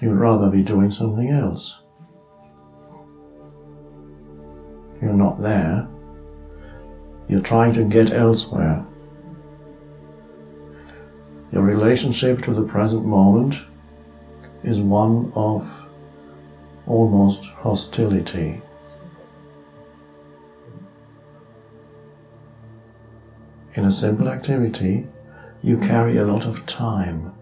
You'd rather be doing something else. You're not there. You're trying to get elsewhere. Your relationship to the present moment is one of almost hostility. In a simple activity, you carry a lot of time.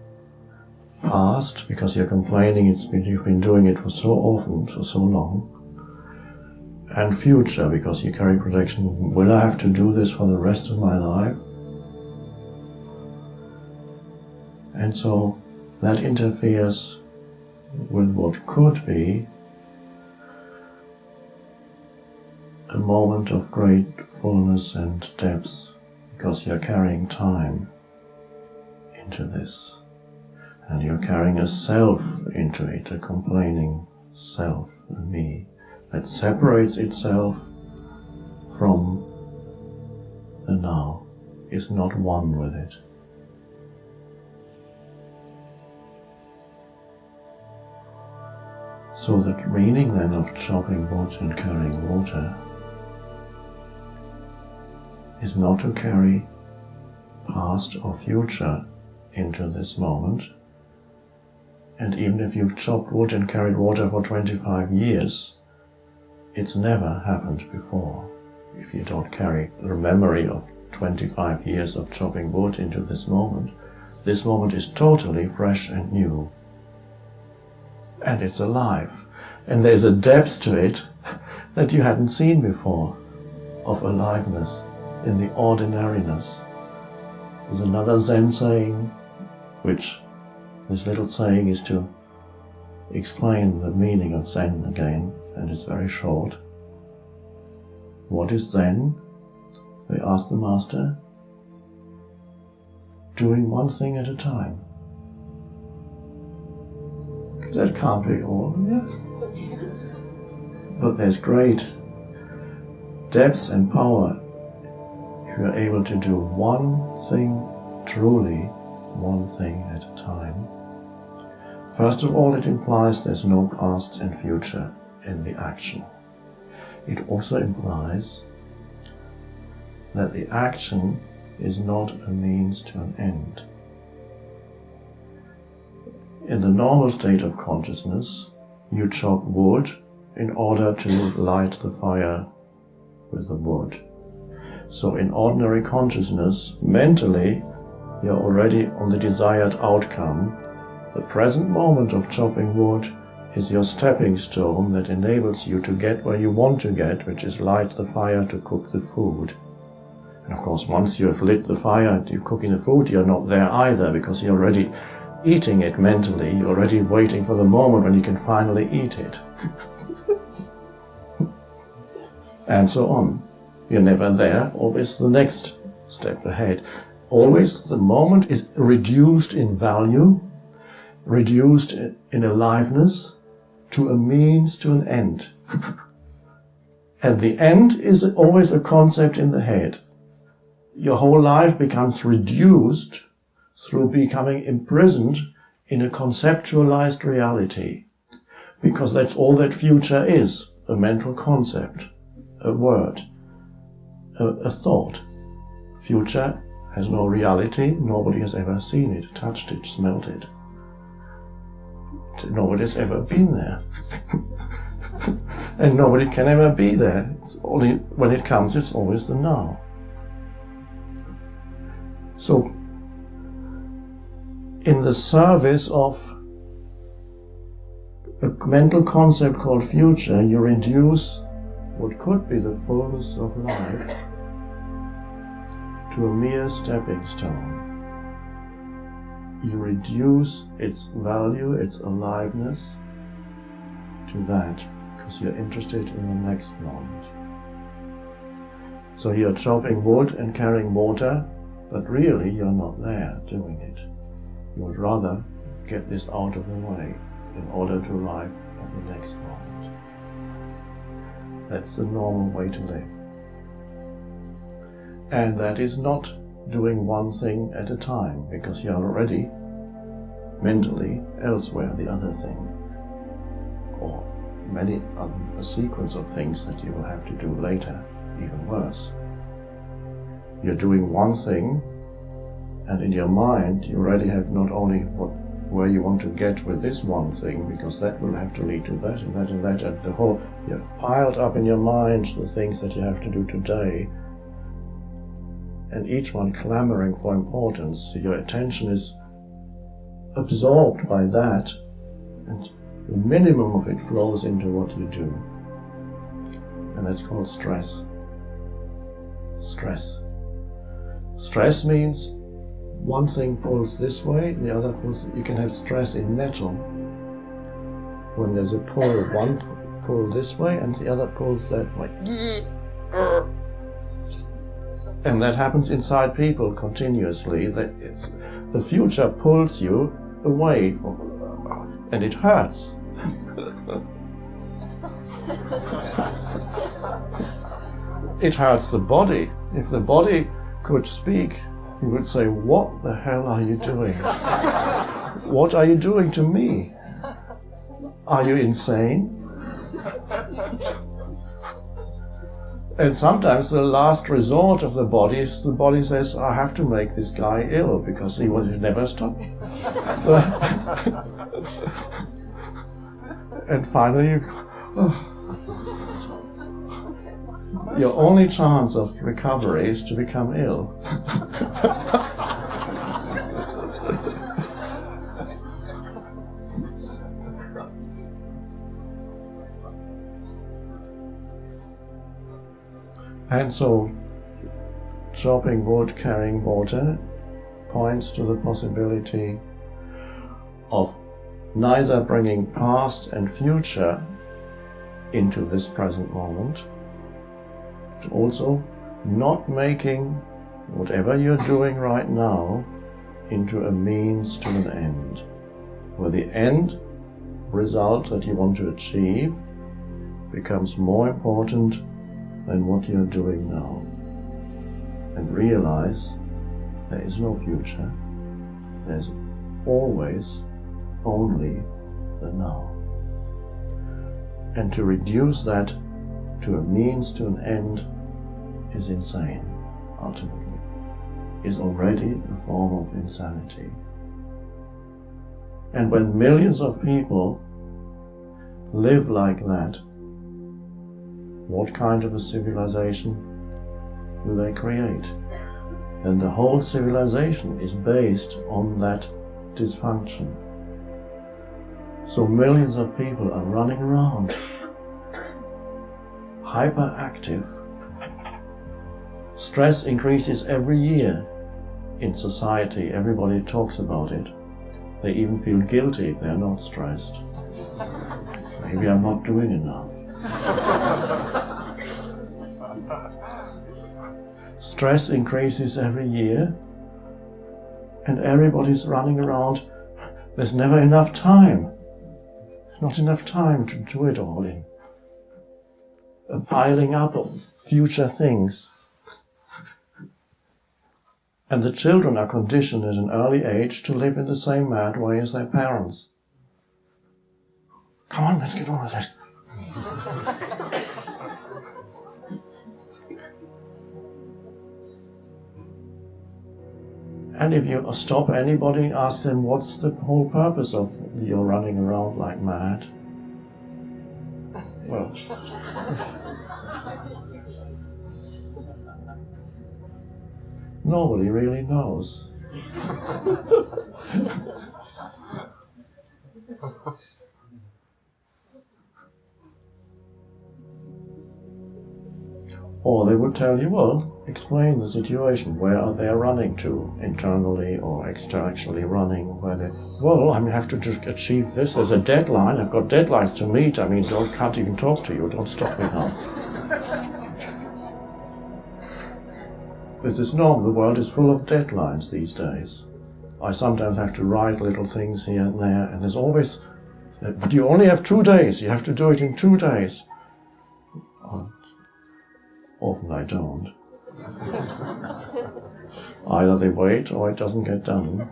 Past, because you're complaining you've been doing it for so often, for so long. And future, because you carry projection. Will I have to do this for the rest of my life? And so that interferes with what could be a moment of great fullness and depth, because you're carrying time into this. And you're carrying a self into it, a complaining self, a me, that separates itself from the now, is not one with it. So the meaning then of chopping wood and carrying water is not to carry past or future into this moment. And even if you've chopped wood and carried water for 25 years, it's never happened before. If you don't carry the memory of 25 years of chopping wood into this moment is totally fresh and new. And it's alive. And there's a depth to it that you hadn't seen before, of aliveness in the ordinariness. There's another Zen saying, which this little saying is to explain the meaning of Zen again, and it's very short. What is Zen? They asked the master. Doing one thing at a time. That can't be all, yeah. But there's great depth and power if you're able to do one thing, truly one thing at a time. First of all, it implies there's no past and future in the action. It also implies that the action is not a means to an end. In the normal state of consciousness, you chop wood in order to light the fire with the wood. So in ordinary consciousness, mentally, you're already on the desired outcome. The present moment of chopping wood is your stepping stone that enables you to get where you want to get, which is light the fire to cook the food. And of course, once you have lit the fire, you're cooking the food, you're not there either, because you're already eating it mentally. You're already waiting for the moment when you can finally eat it. And so on. You're never there, always the next step ahead. Always the moment is reduced in value, reduced in aliveness, to a means to an end. And the end is always a concept in the head. Your whole life becomes reduced through becoming imprisoned in a conceptualized reality. Because that's all that future is, a mental concept, a word, a thought. Future has no reality, nobody has ever seen it, touched it, smelt it. Nobody has ever been there. And nobody can ever be there. It's only when it comes, it's always the now. So, in the service of a mental concept called future, you reduce what could be the fullness of life to a mere stepping stone. You reduce its value, its aliveness, to that, because you're interested in the next moment. So you're chopping wood and carrying water, but really you're not there doing it. You would rather get this out of the way in order to arrive at the next moment. That's the normal way to live. And that is not doing one thing at a time, because you're already mentally elsewhere, the other thing. a sequence of things that you will have to do later, even worse. You're doing one thing, and in your mind you already have not only where you want to get with this one thing, because that will have to lead to that and that and that, and you have piled up in your mind the things that you have to do today, and each one clamoring for importance. So your attention is absorbed by that, and the minimum of it flows into what you do. And that's called stress. Stress. Stress means one thing pulls this way, the other pulls. You can have stress in metal. When there's a pull, one pull this way and the other pulls that way. And that happens inside people continuously. The future pulls you away and it hurts. It hurts the body. If the body could speak, you would say, "What the hell are you doing? What are you doing to me? Are you insane?" And sometimes the last resort of the body says, "I have to make this guy ill because he will never stop." And finally, your only chance of recovery is to become ill. And so, chopping wood, carrying water, points to the possibility of neither bringing past and future into this present moment, but also not making whatever you're doing right now into a means to an end, where the end result that you want to achieve becomes more important than what you're doing now. And realize there is no future, there's always only the now. And to reduce that to a means to an end is insane, ultimately, is already a form of insanity. And when millions of people live like that, what kind of a civilization do they create? And the whole civilization is based on that dysfunction. So millions of people are running around, hyperactive. Stress increases every year in society. Everybody talks about it. They even feel guilty if they're not stressed. Maybe I'm not doing enough. Stress increases every year, and everybody's running around. There's never enough time. Not enough time to do it all in. A piling up of future things. And the children are conditioned at an early age to live in the same mad way as their parents. Come on, let's get on with it. And if you stop anybody and ask them, what's the whole purpose of your running around like mad? Well, nobody really knows. Or they would tell you, well, explain the situation. Where are they running to? Internally or externally running? Well, I have to just achieve this. There's a deadline. I've got deadlines to meet. Can't even talk to you. Don't stop me now. This is normal. The world is full of deadlines these days. I sometimes have to write little things here and there, and there's always, but you only have 2 days. You have to do it in 2 days. Often I don't. Either they wait or it doesn't get done.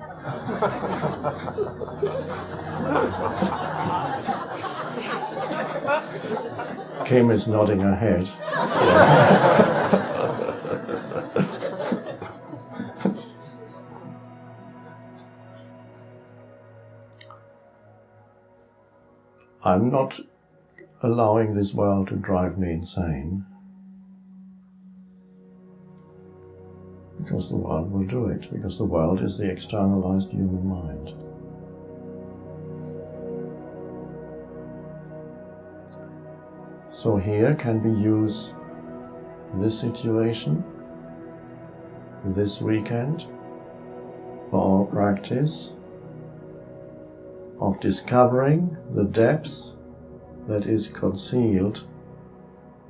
Kim is nodding her head. I'm not allowing this world to drive me insane, because the world will do it, because the world is the externalized human mind. So here can we use this situation, this weekend, for our practice of discovering the depth that is concealed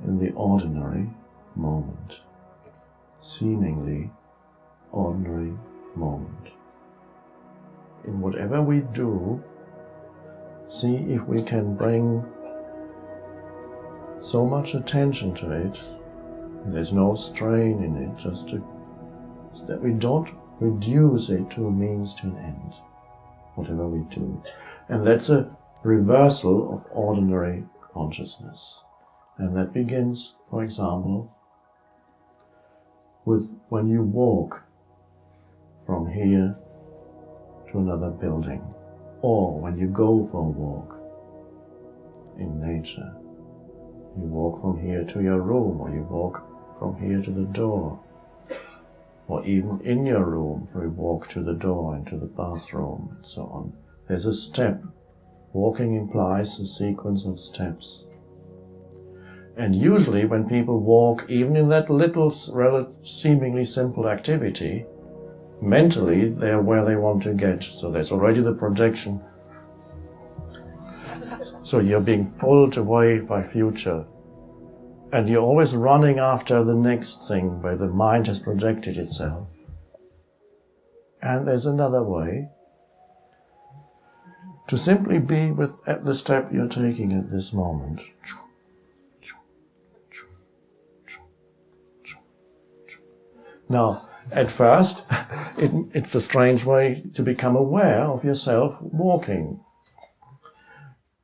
in the ordinary moment, seemingly ordinary moment. In whatever we do, see if we can bring so much attention to it, and there's no strain in it, just that we don't reduce it to a means to an end, whatever we do. And that's a reversal of ordinary consciousness. And that begins, for example, with when you walk from here to another building, or when you go for a walk in nature. You walk from here to your room, or you walk from here to the door, or even in your room, for you walk to the door, into the bathroom, and so on. There's a step. Walking implies a sequence of steps. And usually when people walk, even in that little, seemingly simple activity, mentally they're where they want to get. So there's already the projection. So you're being pulled away by future. And you're always running after the next thing where the mind has projected itself. And there's another way to simply be at the step you're taking at this moment. Now, at first, it's a strange way to become aware of yourself walking.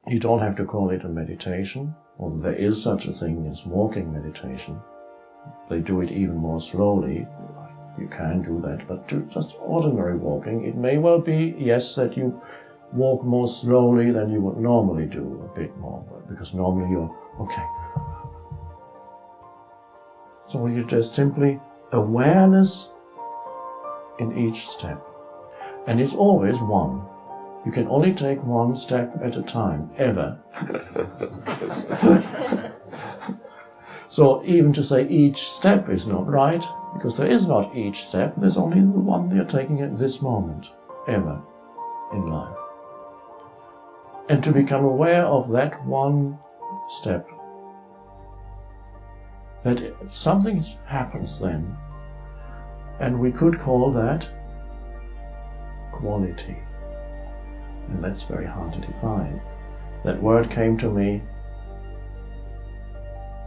You don't have to call it a meditation, although there is such a thing as walking meditation. They do it even more slowly. You can do that, but just ordinary walking, it may well be, yes, that you walk more slowly than you would normally do, a bit more, because normally you're, okay. So you just simply awareness in each step. And it's always one. You can only take one step at a time, ever. So even to say each step is not right, because there is not each step, there's only the one you're taking at this moment, ever, in life. And to become aware of that one step, that something happens then, and we could call that quality. And that's very hard to define. That word came to me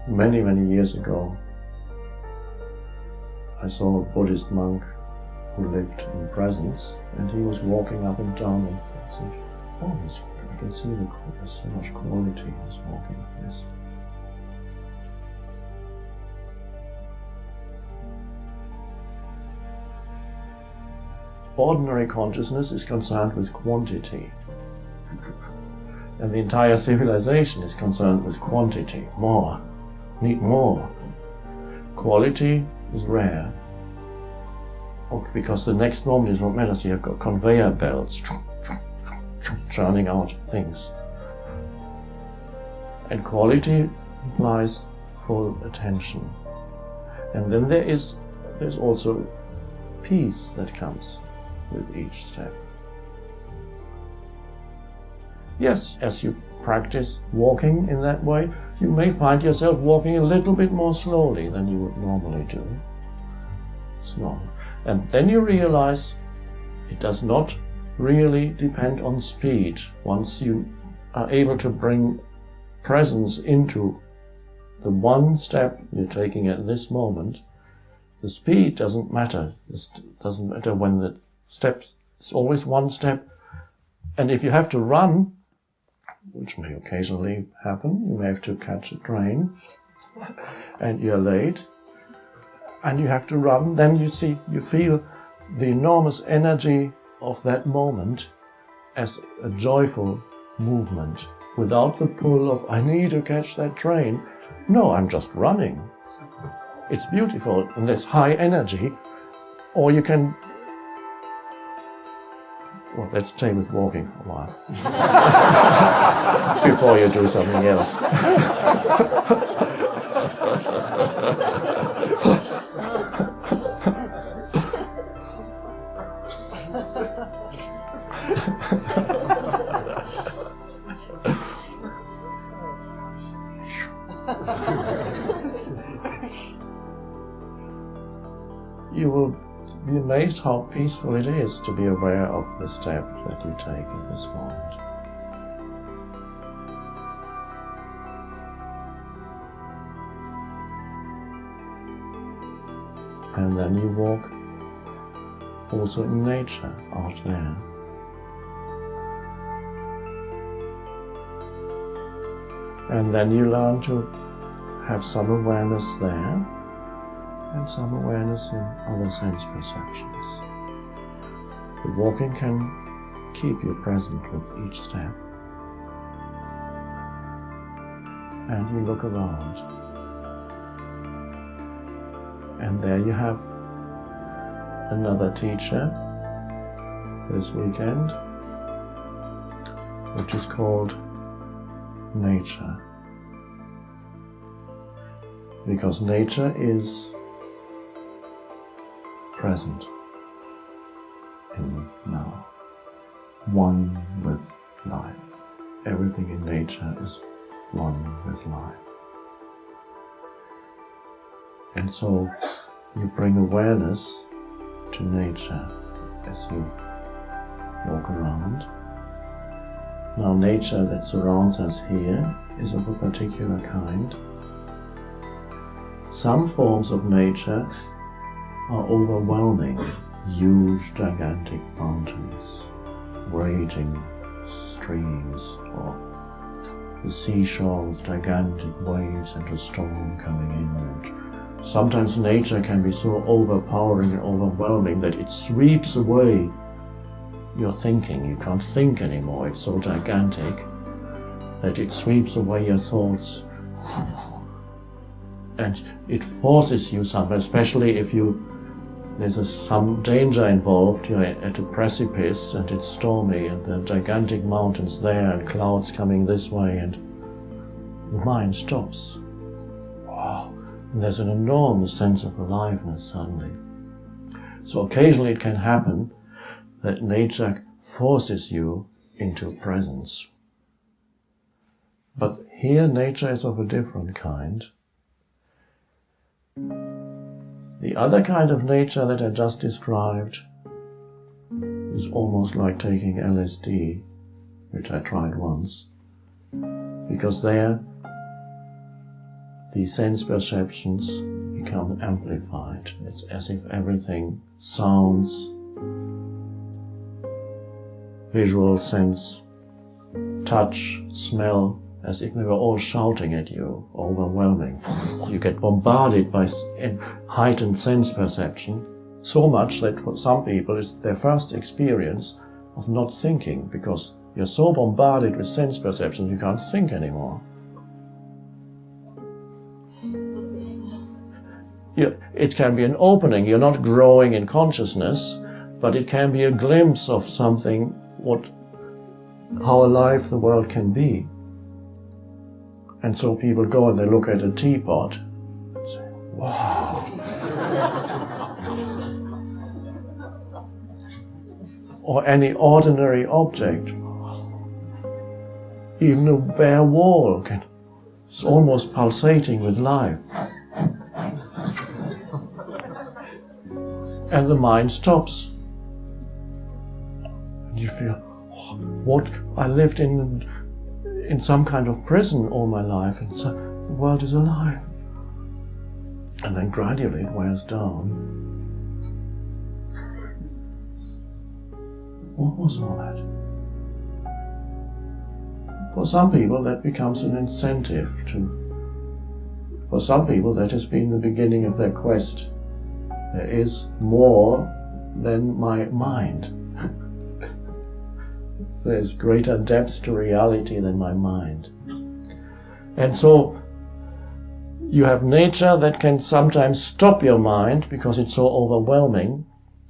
many, many years ago. I saw a Buddhist monk who lived in presence, and he was walking up and down, and I said, oh, I can see there's so much quality in his walking. Yes. Ordinary consciousness is concerned with quantity. And the entire civilization is concerned with quantity. More. Need more. Quality is rare. Because the next moment is what matters. You have got conveyor belts churning out things. And quality implies full attention. And then there's also peace that comes with each step. Yes, as you practice walking in that way, you may find yourself walking a little bit more slowly than you would normally do. It's normal. And then you realize it does not really depend on speed. Once you are able to bring presence into the one step you're taking at this moment, the speed doesn't matter. It doesn't matter when the step, it's always one step. And if you have to run, which may occasionally happen. You may have to catch a train and you're late and you have to run. Then you feel the enormous energy of that moment as a joyful movement without the pull of, I need to catch that train. No, I'm just running. It's beautiful and there's high energy. Or you can, well, let's stay with walking for a while before you do something else. You will be amazed how peaceful it is to be aware of the step that you take in this moment. And then you walk also in nature out there. And then you learn to have some awareness there and some awareness in other sense perceptions. The walking can keep you present with each step. And you look around. And there you have another teacher this weekend, which is called nature. Because nature is present in now, one with life. Everything in nature is one with life. And so you bring awareness to nature as you walk around. Now, nature that surrounds us here is of a particular kind. Some forms of nature are overwhelming, huge, gigantic mountains, raging streams, or the seashore with gigantic waves and a storm coming in. And sometimes nature can be so overpowering and overwhelming that it sweeps away your thinking. You can't think anymore. It's so gigantic that it sweeps away your thoughts. And it forces you somewhere, especially if there's some danger involved. You're at a precipice and it's stormy and there are gigantic mountains there and clouds coming this way, and the mind stops. Wow. And there's an enormous sense of aliveness suddenly. So occasionally it can happen that nature forces you into presence. But here nature is of a different kind. The other kind of nature that I just described is almost like taking LSD, which I tried once, because there the sense perceptions become amplified. It's as if everything, sounds, visual sense, touch, smell, as if they were all shouting at you, overwhelming. You get bombarded by heightened sense perception, so much that for some people it's their first experience of not thinking, because you're so bombarded with sense perception you can't think anymore. It can be an opening. You're not growing in consciousness, but it can be a glimpse of something, how alive the world can be. And so people go and they look at a teapot and say, wow. Or any ordinary object. Even a bare wall it's almost pulsating with life. And the mind stops. And you feel, I lived in some kind of prison all my life, and so the world is alive. And then gradually it wears down. What was all that? For some people that becomes an incentive for some people that has been the beginning of their quest. There is more than my mind. There's greater depth to reality than my mind. And so you have nature that can sometimes stop your mind because it's so overwhelming.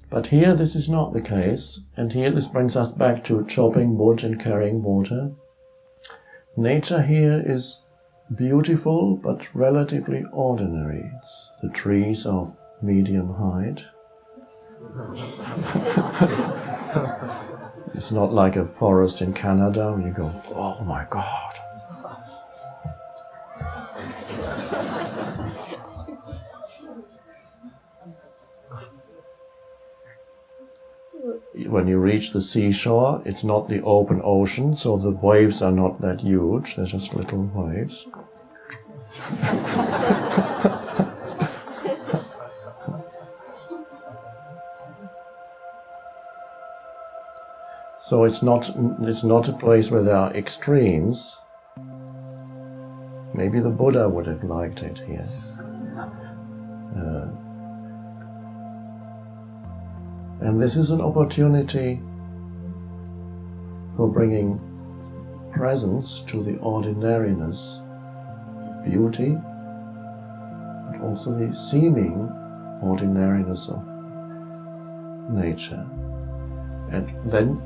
But here this is not the case. And here this brings us back to chopping wood and carrying water. Nature here is beautiful but relatively ordinary. It's the trees of medium height. It's not like a forest in Canada where you go, oh my God. When you reach the seashore, it's not the open ocean, so the waves are not that huge, they're just little waves. So it's not a place where there are extremes. Maybe the Buddha would have liked it here. And this is an opportunity for bringing presence to the ordinariness, beauty, but also the seeming ordinariness of nature. And then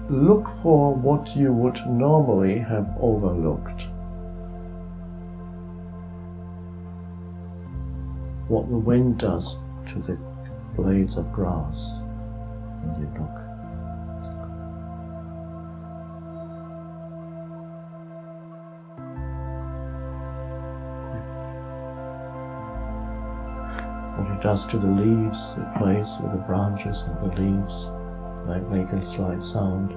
look for what you would normally have overlooked. What the wind does to the blades of grass when you look. What it does to the leaves, it plays with the branches of the leaves, they make a slight sound.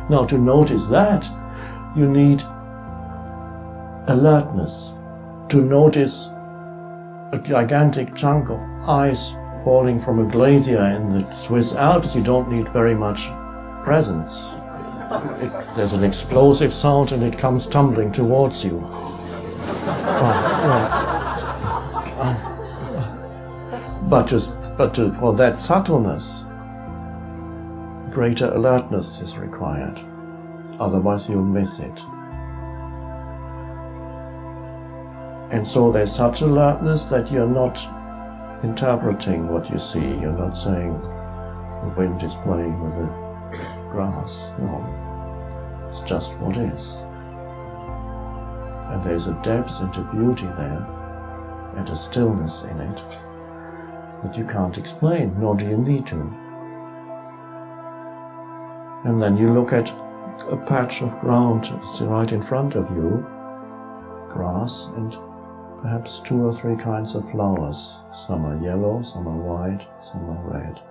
Now to notice that, you need alertness. To notice a gigantic chunk of ice falling from a glacier in the Swiss Alps, you don't need very much presence. There's an explosive sound and it comes tumbling towards you. But for that subtleness, greater alertness is required. Otherwise you'll miss it. And so there's such alertness that you're not interpreting what you see. You're not saying the wind is playing with the grass. No, it's just what is. And there's a depth and a beauty there, and a stillness in it that you can't explain, nor do you need to. And then you look at a patch of ground right in front of you, grass, and perhaps 2 or 3 kinds of flowers. Some are yellow, some are white, some are red.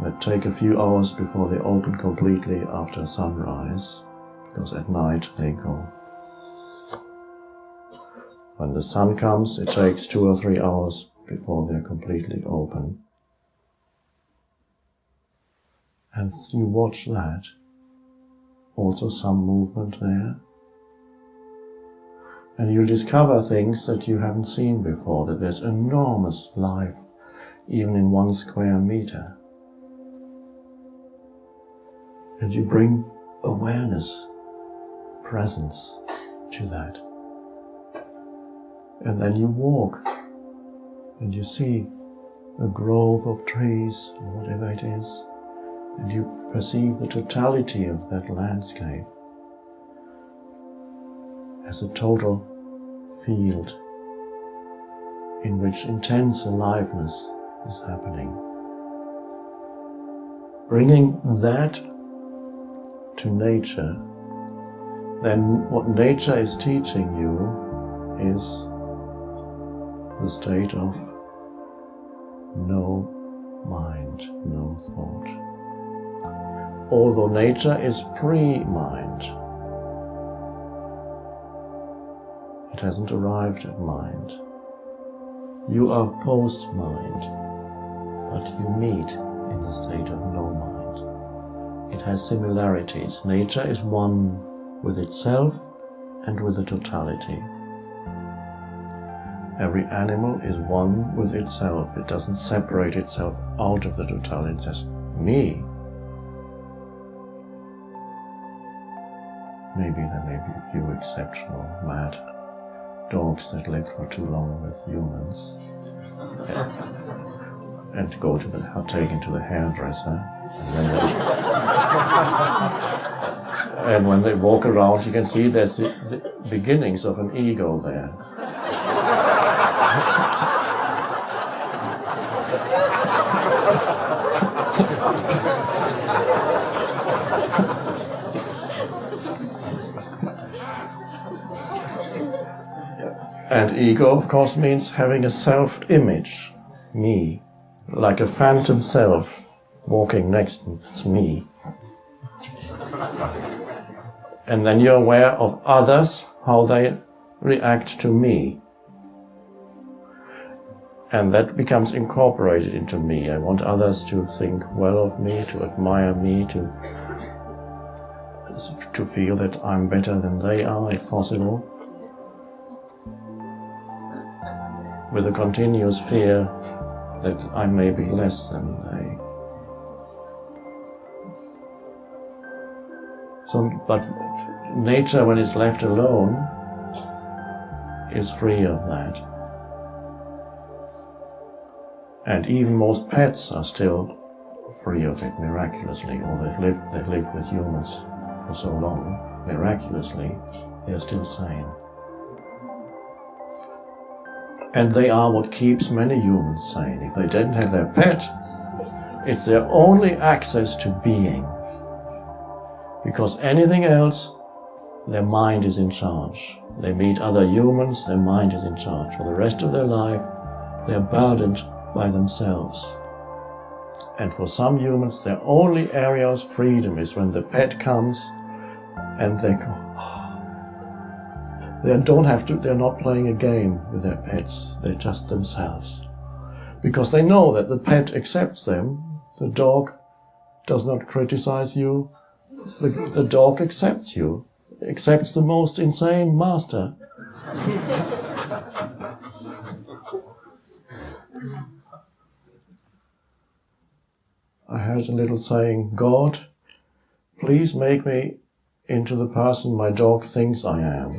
That take a few hours before they open completely after sunrise, because at night they go. When the sun comes, it takes 2 or 3 hours before they're completely open. And you watch that. Also some movement there. And you discover things that you haven't seen before, that there's enormous life, even in 1 square meter. And you bring awareness, presence to that. And then you walk, and you see a grove of trees, or whatever it is, and you perceive the totality of that landscape as a total field in which intense aliveness is happening. Bringing that to nature, then what nature is teaching you is the state of no mind, no thought. Although nature is pre-mind, it hasn't arrived at mind. You are post-mind. but you meet in the state of no mind. It has similarities. Nature is one with itself and with the totality. Every animal is one with itself. It doesn't separate itself out of the totality. It says, me. Maybe there may be a few exceptional mad dogs that lived for too long with humans and go to are taken to the hairdresser, and when they walk around you can see there's the beginnings of an ego there. And ego, of course, means having a self-image, me, like a phantom self walking next to me, it's me. And then you're aware of others, how they react to me. And that becomes incorporated into me. I want others to think well of me, to admire me, to feel that I'm better than they are, if possible. With a continuous fear that I may be less than they. But nature, when it's left alone, is free of that. And even most pets are still free of it, miraculously, or they've lived with humans for so long, miraculously, they're still sane. And they are what keeps many humans sane. If they didn't have their pet, it's their only access to being. Because anything else, their mind is in charge. They meet other humans, their mind is in charge. For the rest of their life, they're burdened by themselves. And for some humans, their only area of freedom is when the pet comes and they go, they're not playing a game with their pets, they're just themselves. Because they know that the pet accepts them, the dog does not criticize you, the dog accepts you, accepts the most insane master. I heard a little saying, God, please make me into the person my dog thinks I am.